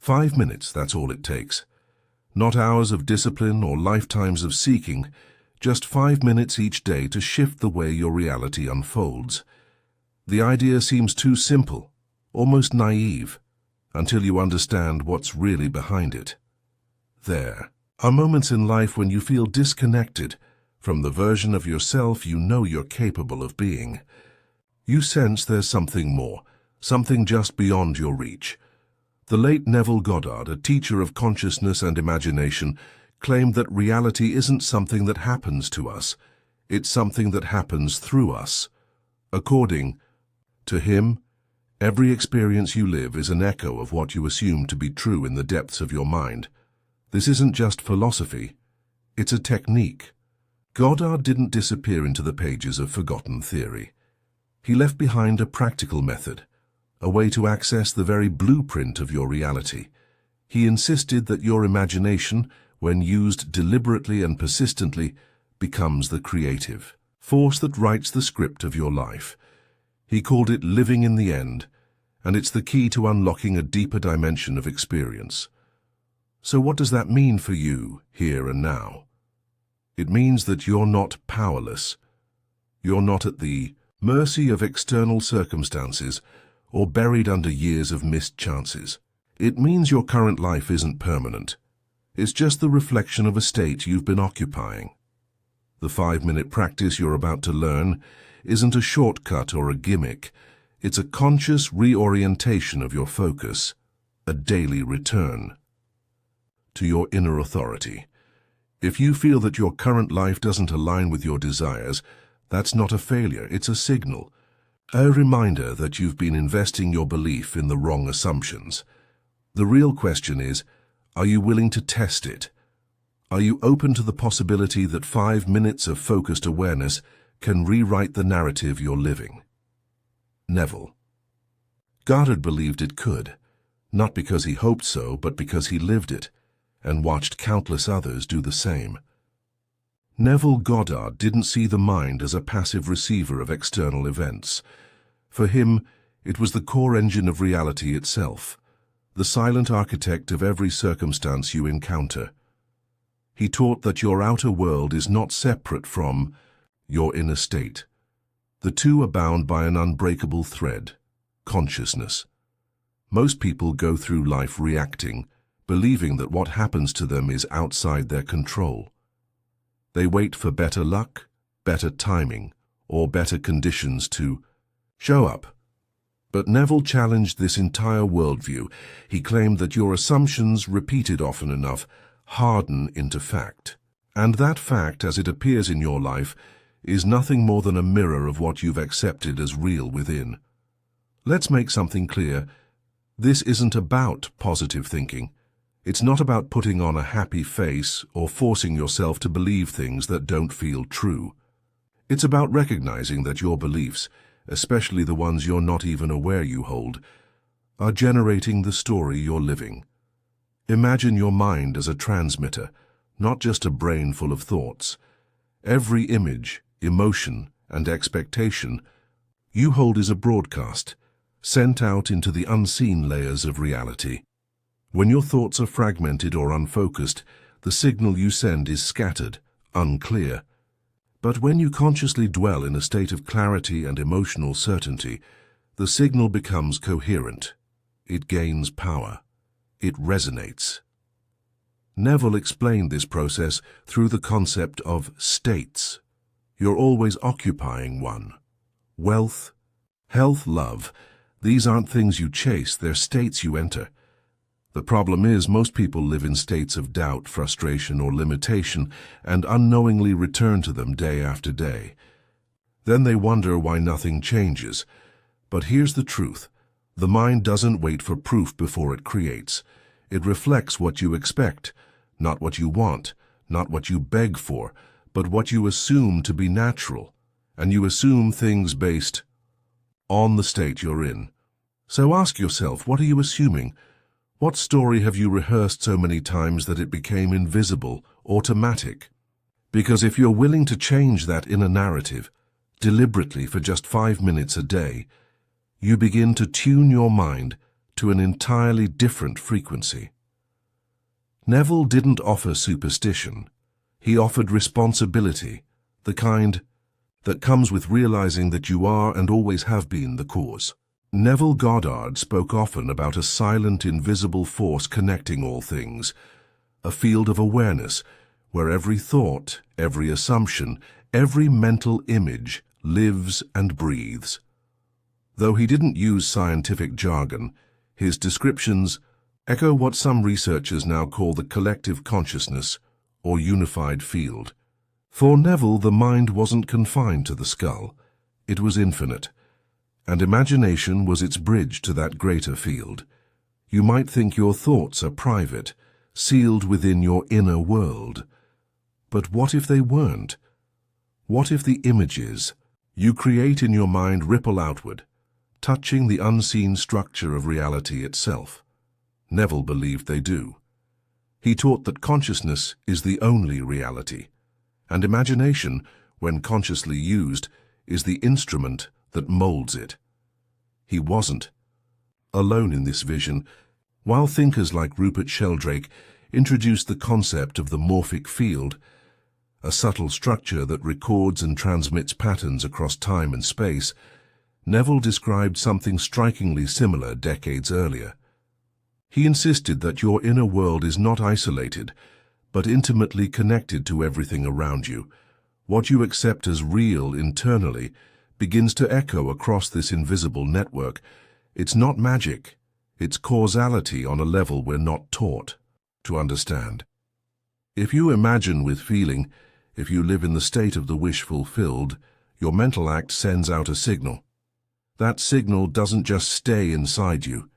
5 minutes, that's all it takes. Not hours of discipline or lifetimes of seeking, just 5 minutes each day to shift the way your reality unfolds. The idea seems too simple, almost naive, until you understand what's really behind it. There are moments in life when you feel disconnected from the version of yourself you know you're capable of being. You sense there's something more, something just beyond your reach. The late Neville Goddard, a teacher of consciousness and imagination, claimed that reality isn't something that happens to us, it's something that happens through us. According to him, every experience you live is an echo of what you assume to be true in the depths of your mind. This isn't just philosophy, it's a technique. Goddard didn't disappear into the pages of forgotten theory. He left behind a practical method, a way to access the very blueprint of your reality. He insisted that your imagination, when used deliberately and persistently, becomes the creative force that writes the script of your life. He called it living in the end, and it's the key to unlocking a deeper dimension of experience. So what does that mean for you, here and now? It means that you're not powerless. You're not at the mercy of external circumstances or buried under years of missed chances. It means your current life isn't permanent. It's just the reflection of a state you've been occupying. The 5-minute practice you're about to learn isn't a shortcut or a gimmick. It's a conscious reorientation of your focus, a daily return to your inner authority. If you feel that your current life doesn't align with your desires, that's not a failure, it's a signal. A reminder that you've been investing your belief in the wrong assumptions. The real question is, are you willing to test it? Are you open to the possibility that 5 minutes of focused awareness can rewrite the narrative you're living? Neville Goddard believed it could, not because he hoped so, but because he lived it, and watched countless others do the same. Neville Goddard didn't see the mind as a passive receiver of external events. For him, it was the core engine of reality itself, the silent architect of every circumstance you encounter. He taught that your outer world is not separate from your inner state. The two are bound by an unbreakable thread, consciousness. Most people go through life reacting, believing that what happens to them is outside their control. They wait for better luck, better timing, or better conditions to show up. But Neville challenged this entire worldview. He claimed that your assumptions, repeated often enough, harden into fact. And that fact, as it appears in your life, is nothing more than a mirror of what you've accepted as real within. Let's make something clear. This isn't about positive thinking. It's not about putting on a happy face or forcing yourself to believe things that don't feel true. It's about recognizing that your beliefs, especially the ones you're not even aware you hold, are generating the story you're living. Imagine your mind as a transmitter, not just a brain full of thoughts. Every image, emotion, and expectation you hold is a broadcast, sent out into the unseen layers of reality. When your thoughts are fragmented or unfocused, the signal you send is scattered, unclear. But when you consciously dwell in a state of clarity and emotional certainty, the signal becomes coherent. It gains power. It resonates. Neville explained this process through the concept of states. You're always occupying one. Wealth, health, love, these aren't things you chase, they're states you enter. The problem is, most people live in states of doubt, frustration, or limitation, and unknowingly return to them day after day. Then they wonder why nothing changes. But here's the truth. The mind doesn't wait for proof before it creates. It reflects what you expect, not what you want, not what you beg for, but what you assume to be natural. And you assume things based on the state you're in. So ask yourself, what are you assuming? What story have you rehearsed so many times that it became invisible, automatic? Because if you're willing to change that inner narrative, deliberately for just 5 minutes a day, you begin to tune your mind to an entirely different frequency. Neville didn't offer superstition. He offered responsibility, the kind that comes with realizing that you are and always have been the cause. Neville Goddard spoke often about a silent, invisible force connecting all things, a field of awareness where every thought, every assumption, every mental image lives and breathes. Though he didn't use scientific jargon, his descriptions echo what some researchers now call the collective consciousness or unified field. For Neville, the mind wasn't confined to the skull. It was infinite, and imagination was its bridge to that greater field. You might think your thoughts are private, sealed within your inner world. But what if they weren't? What if the images you create in your mind ripple outward, touching the unseen structure of reality itself? Neville believed they do. He taught that consciousness is the only reality, and imagination, when consciously used, is the instrument that molds it. He wasn't alone in this vision. While thinkers like Rupert Sheldrake introduced the concept of the morphic field, a subtle structure that records and transmits patterns across time and space, Neville described something strikingly similar decades earlier. He insisted that your inner world is not isolated, but intimately connected to everything around you. What you accept as real internally begins to echo across this invisible network. It's not magic, it's causality on a level we're not taught to understand. If you imagine with feeling, if you live in the state of the wish fulfilled, your mental act sends out a signal. That signal doesn't just stay inside you.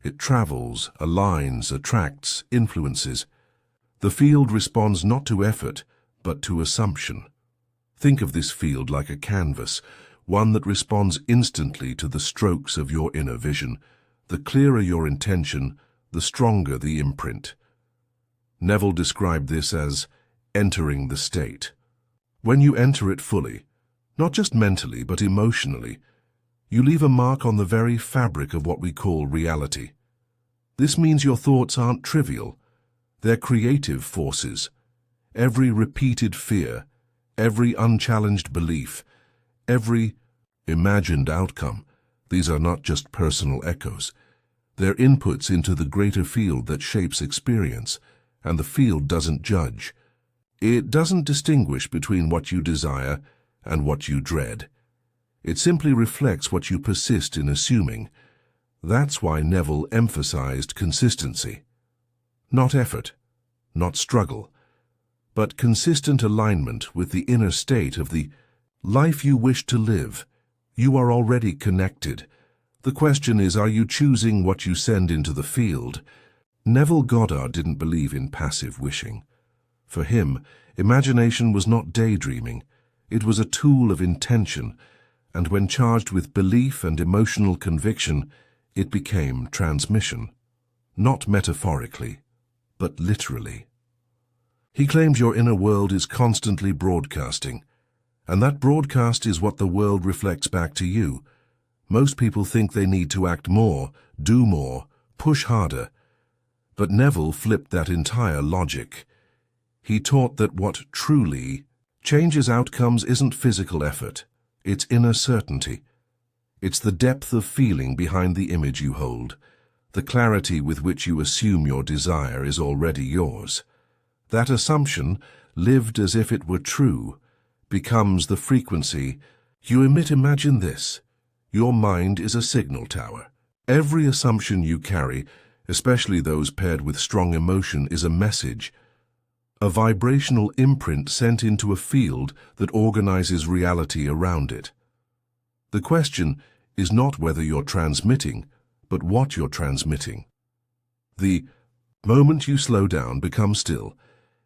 It travels, aligns, attracts, influences. The field responds not to effort, but to assumption. Think of this field like a canvas, one that responds instantly to the strokes of your inner vision. The clearer your intention, the stronger the imprint. Neville described this as entering the state. When you enter it fully, not just mentally but emotionally, you leave a mark on the very fabric of what we call reality. This means your thoughts aren't trivial. They're creative forces. Every repeated fear, every unchallenged belief, every imagined outcome, these are not just personal echoes. They're inputs into the greater field that shapes experience, and the field doesn't judge. It doesn't distinguish between what you desire and what you dread. It simply reflects what you persist in assuming. That's why Neville emphasized consistency. Not effort, not struggle, but consistent alignment with the inner state of the life you wish to live. You are already connected. The question is, are you choosing what you send into the field? Neville Goddard didn't believe in passive wishing. For him, imagination was not daydreaming. It was a tool of intention, and when charged with belief and emotional conviction, it became transmission. Not metaphorically, but literally. He claimed your inner world is constantly broadcasting, and that broadcast is what the world reflects back to you. Most people think they need to act more, do more, push harder. But Neville flipped that entire logic. He taught that what truly changes outcomes isn't physical effort, it's inner certainty. It's the depth of feeling behind the image you hold. The clarity with which you assume your desire is already yours. That assumption, lived as if it were true, becomes the frequency you emit. Imagine this. Your mind is a signal tower. Every assumption you carry, especially those paired with strong emotion, is a message, a vibrational imprint sent into a field that organizes reality around it. The question is not whether you're transmitting, but what you're transmitting. The moment you slow down, become still,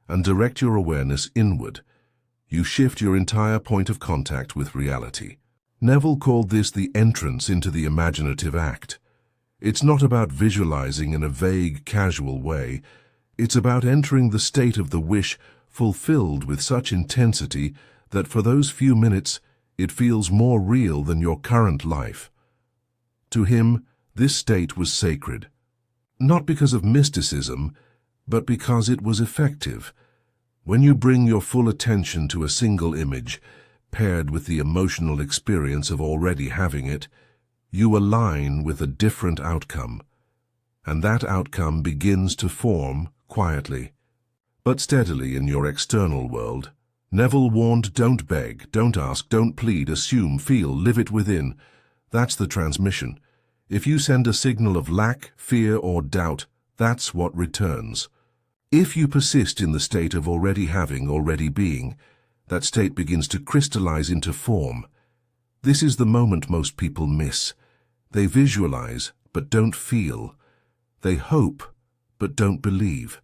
and direct your awareness inward, you shift your entire point of contact with reality. Neville called this the entrance into the imaginative act. It's not about visualizing in a vague, casual way. It's about entering the state of the wish fulfilled with such intensity that for those few minutes it feels more real than your current life. To him, This state was sacred, not because of mysticism, but because it was effective. When you bring your full attention to a single image, paired with the emotional experience of already having it, you align with a different outcome, and that outcome begins to form quietly, but steadily in your external world. Neville warned, don't beg, don't ask, don't plead, assume, feel, live it within. That's the transmission. If you send a signal of lack, fear, or doubt, that's what returns. If you persist in the state of already having, already being, that state begins to crystallize into form. This is the moment most people miss. They visualize, but don't feel. They hope, but don't believe.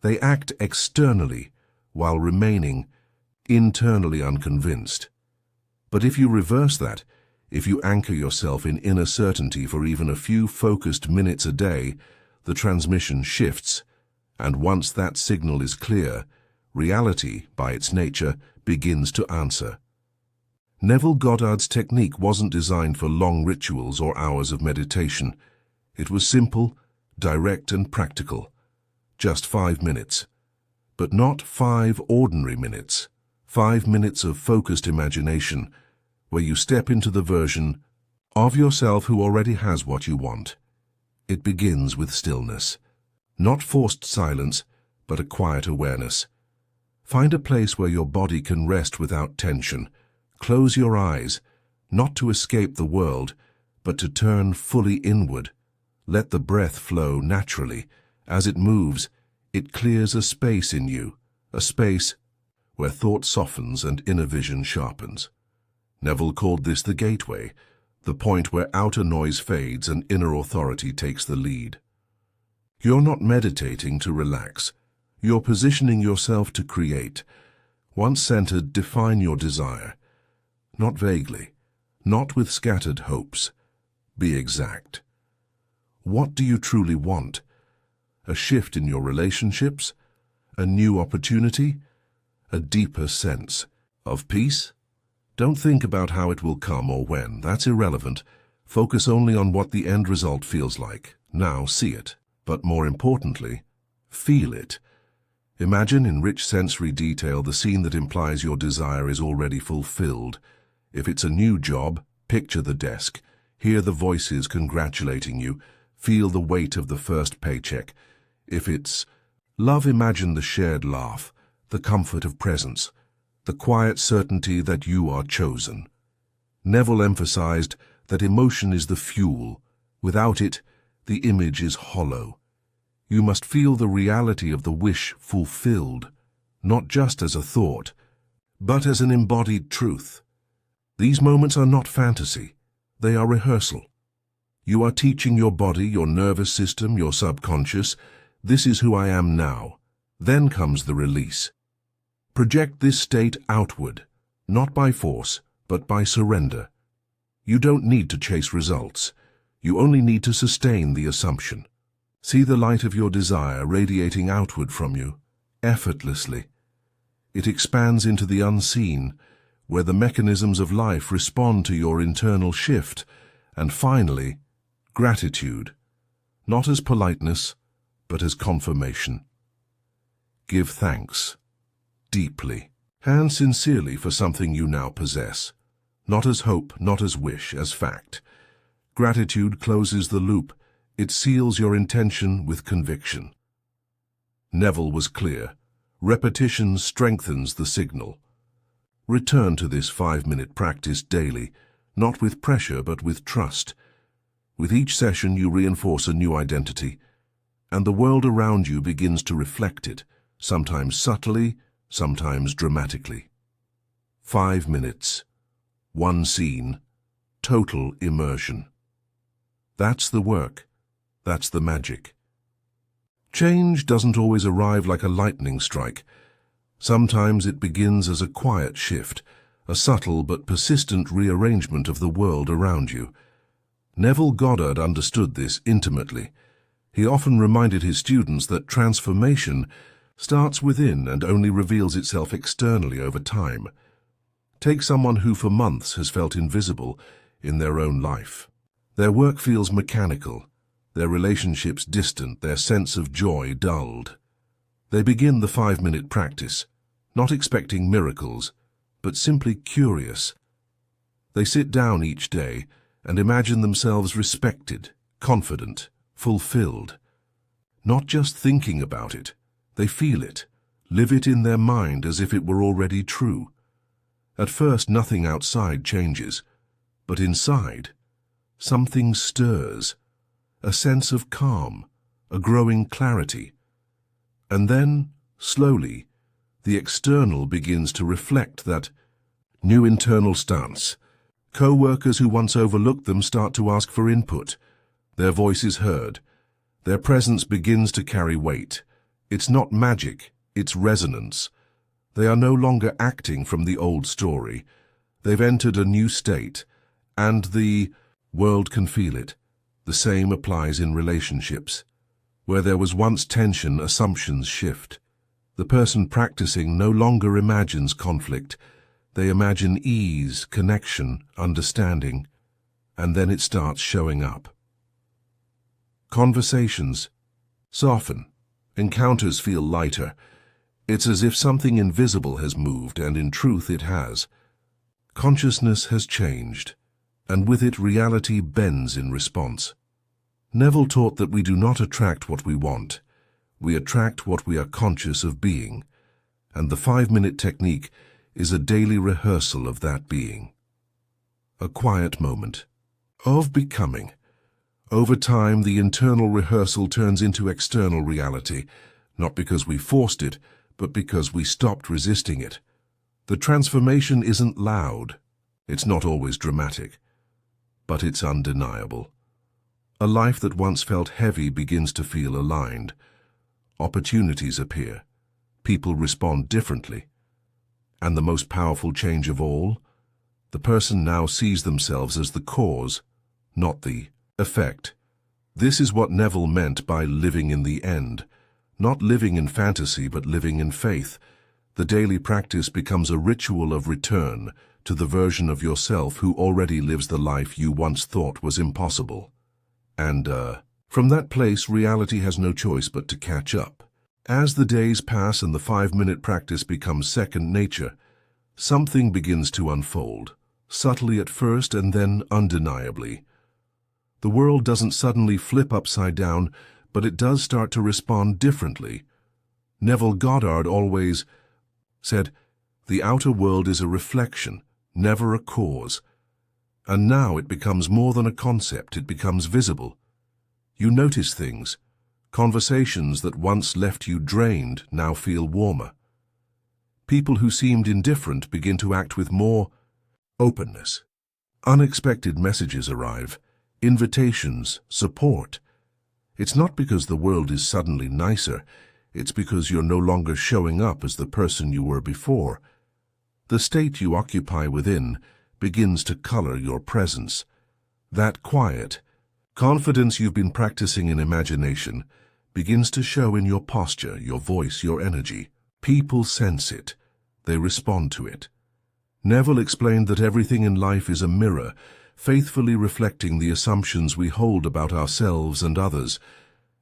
They act externally, while remaining internally unconvinced. But if you reverse that, if you anchor yourself in inner certainty for even a few focused minutes a day, the transmission shifts, and once that signal is clear, reality, by its nature, begins to answer. Neville Goddard's technique wasn't designed for long rituals or hours of meditation. It was simple, direct, and practical. Just 5 minutes. But not 5 ordinary minutes. 5 minutes of focused imagination, where you step into the version of yourself who already has what you want. It begins with stillness. Not forced silence, but a quiet awareness. Find a place where your body can rest without tension. Close your eyes, not to escape the world, but to turn fully inward. Let the breath flow naturally. As it moves, it clears a space in you, a space where thought softens and inner vision sharpens. Neville called this the gateway, the point where outer noise fades and inner authority takes the lead. You're not meditating to relax. You're positioning yourself to create. Once centered, define your desire. Not vaguely, not with scattered hopes. Be exact. What do you truly want? A shift in your relationships? A new opportunity? A deeper sense of peace? Don't think about how it will come or when. That's irrelevant. Focus only on what the end result feels like. Now see it. But more importantly, feel it. Imagine in rich sensory detail the scene that implies your desire is already fulfilled. If it's a new job, picture the desk. Hear the voices congratulating you. Feel the weight of the first paycheck. If it's love, imagine the shared laugh, the comfort of presence, the quiet certainty that you are chosen. Neville emphasized that emotion is the fuel. Without it, the image is hollow. You must feel the reality of the wish fulfilled, not just as a thought, but as an embodied truth. These moments are not fantasy. They are rehearsal. You are teaching your body, your nervous system, your subconscious, this is who I am now. Then comes the release. Project this state outward, not by force, but by surrender. You don't need to chase results. You only need to sustain the assumption. See the light of your desire radiating outward from you, effortlessly. It expands into the unseen, where the mechanisms of life respond to your internal shift. And finally, gratitude, not as politeness, but as confirmation. Give thanks. Deeply and sincerely for something you now possess, not as hope, not as wish, as fact. Gratitude closes the loop. It seals your intention with conviction. Neville was clear. Repetition strengthens the signal. Return to this 5-minute practice daily, not with pressure but with trust. With each session you reinforce a new identity, and the world around you begins to reflect it, sometimes subtly, sometimes dramatically. 5 minutes, one scene, total immersion. That's the work. That's the magic. Change doesn't always arrive like a lightning strike. Sometimes it begins as a quiet shift, a subtle but persistent rearrangement of the world around you. Neville Goddard understood this intimately. He often reminded his students that transformation starts within and only reveals itself externally over time. Take someone who for months has felt invisible in their own life. Their work feels mechanical, their relationships distant, their sense of joy dulled. They begin the 5-minute practice, not expecting miracles, but simply curious. They sit down each day and imagine themselves respected, confident, fulfilled. Not just thinking about it, they feel it, live it in their mind as if it were already true. At first, nothing outside changes, but inside, something stirs, a sense of calm, a growing clarity. And then, slowly, the external begins to reflect that new internal stance. Co-workers who once overlooked them start to ask for input. Their voice is heard. Their presence begins to carry weight. It's not magic, it's resonance. They are no longer acting from the old story. They've entered a new state, and the world can feel it. The same applies in relationships. Where there was once tension, assumptions shift. The person practicing no longer imagines conflict. They imagine ease, connection, understanding, and then it starts showing up. Conversations soften. Encounters feel lighter. It's as if something invisible has moved, and in truth it has. Consciousness has changed, and with it reality bends in response. Neville taught that we do not attract what we want. We attract what we are conscious of being, and the 5-minute technique is a daily rehearsal of that being. A quiet moment of becoming. Over time, the internal rehearsal turns into external reality, not because we forced it, but because we stopped resisting it. The transformation isn't loud. It's not always dramatic, but it's undeniable. A life that once felt heavy begins to feel aligned. Opportunities appear. People respond differently. And the most powerful change of all, the person now sees themselves as the cause, not the effect. This is what Neville meant by living in the end. Not living in fantasy, but living in faith. The daily practice becomes a ritual of return to the version of yourself who already lives the life you once thought was impossible. And, from that place, reality has no choice but to catch up. As the days pass and the 5-minute practice becomes second nature, something begins to unfold, subtly at first and then undeniably. The world doesn't suddenly flip upside down, but it does start to respond differently. Neville Goddard always said, "The outer world is a reflection, never a cause." And now it becomes more than a concept, it becomes visible. You notice things. Conversations that once left you drained now feel warmer. People who seemed indifferent begin to act with more openness. Unexpected messages arrive, invitations, support. It's not because the world is suddenly nicer, it's because you're no longer showing up as the person you were before. The state you occupy within begins to color your presence. That quiet, confidence you've been practicing in imagination begins to show in your posture, your voice, your energy. People sense it. They respond to it. Neville explained that everything in life is a mirror, faithfully reflecting the assumptions we hold about ourselves and others.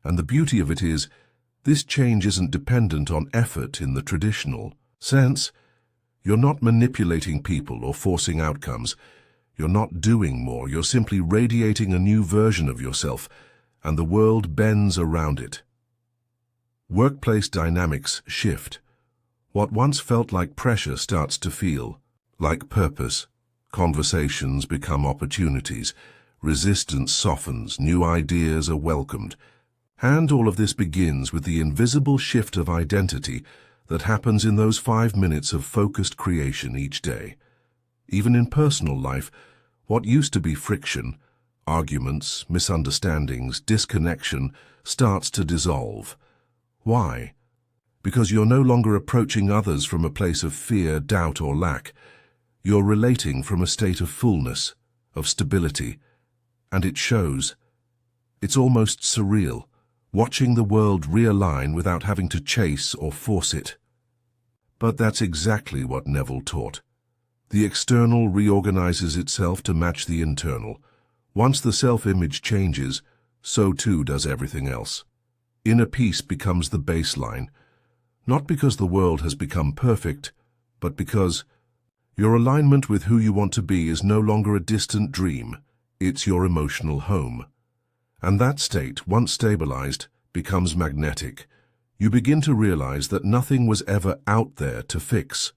And the beauty of it is, this change isn't dependent on effort in the traditional sense. You're not manipulating people or forcing outcomes. You're not doing more. You're simply radiating a new version of yourself, and the world bends around it. Workplace dynamics shift. What once felt like pressure starts to feel like purpose. Conversations become opportunities. Resistance softens. New ideas are welcomed. And all of this begins with the invisible shift of identity that happens in those 5 minutes of focused creation each day. Even in personal life, what used to be friction, arguments, misunderstandings, disconnection, starts to dissolve. Why? Because you're no longer approaching others from a place of fear, doubt, or lack. You're relating from a state of fullness, of stability, and it shows. It's almost surreal, watching the world realign without having to chase or force it. But that's exactly what Neville taught. The external reorganizes itself to match the internal. Once the self-image changes, so too does everything else. Inner peace becomes the baseline, not because the world has become perfect, but because your alignment with who you want to be is no longer a distant dream, it's your emotional home. And that state, once stabilized, becomes magnetic. You begin to realize that nothing was ever out there to fix.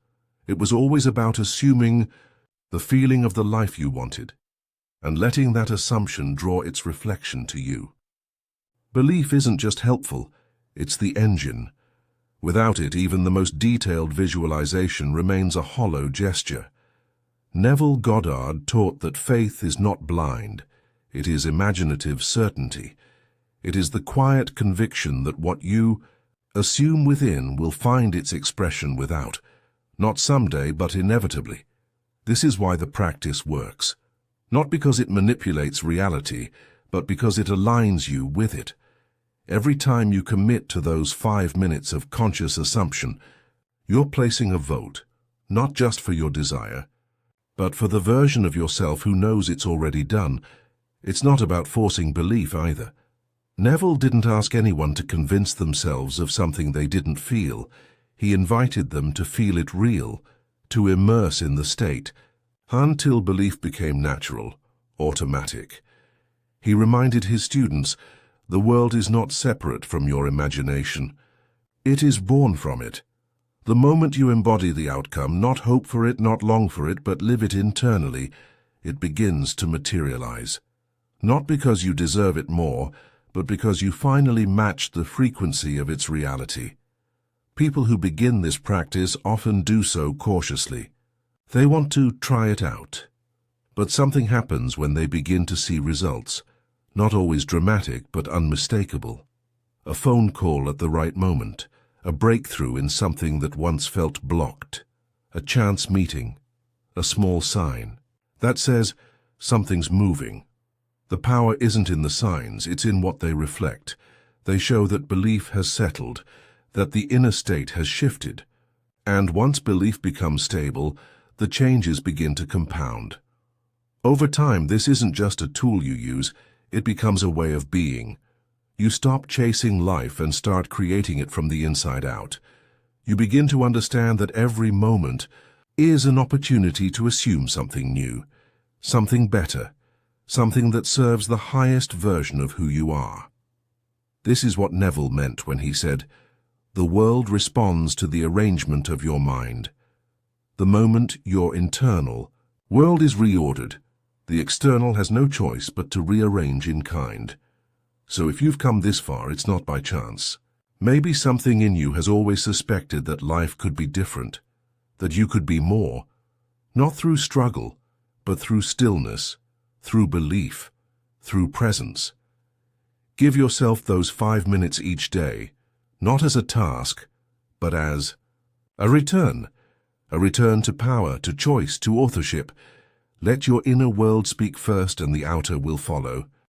It was always about assuming the feeling of the life you wanted, and letting that assumption draw its reflection to you. Belief isn't just helpful, it's the engine. Without it, even the most detailed visualization remains a hollow gesture. Neville Goddard taught that faith is not blind, it is imaginative certainty. It is the quiet conviction that what you assume within will find its expression without, not someday, but inevitably. This is why the practice works. Not because it manipulates reality, but because it aligns you with it. Every time you commit to those 5 minutes of conscious assumption, you're placing a vote, not just for your desire, but for the version of yourself who knows it's already done. It's not about forcing belief either. Neville didn't ask anyone to convince themselves of something they didn't feel. He invited them to feel it real, to immerse in the state, until belief became natural, automatic. He reminded his students, the world is not separate from your imagination. It is born from it. The moment you embody the outcome, not hope for it, not long for it, but live it internally, it begins to materialize. Not because you deserve it more, but because you finally match the frequency of its reality. People who begin this practice often do so cautiously. They want to try it out. But something happens when they begin to see results, not always dramatic but unmistakable. A phone call at the right moment, a breakthrough in something that once felt blocked, a chance meeting, a small sign that says something's moving. The power isn't in the signs, it's in what they reflect. They show that belief has settled, that the inner state has shifted. And once belief becomes stable, the changes begin to compound. Over time, this isn't just a tool you use, it becomes a way of being. You stop chasing life and start creating it from the inside out. You begin to understand that every moment is an opportunity to assume something new, something better, something that serves the highest version of who you are. This is what Neville meant when he said, "The world responds to the arrangement of your mind. The moment your internal world is reordered, the external has no choice but to rearrange in kind." So if you've come this far, it's not by chance. Maybe something in you has always suspected that life could be different, that you could be more, not through struggle, but through stillness, through belief, through presence. Give yourself those 5 minutes each day, not as a task, but as a return to power, to choice, to authorship. Let your inner world speak first and the outer will follow.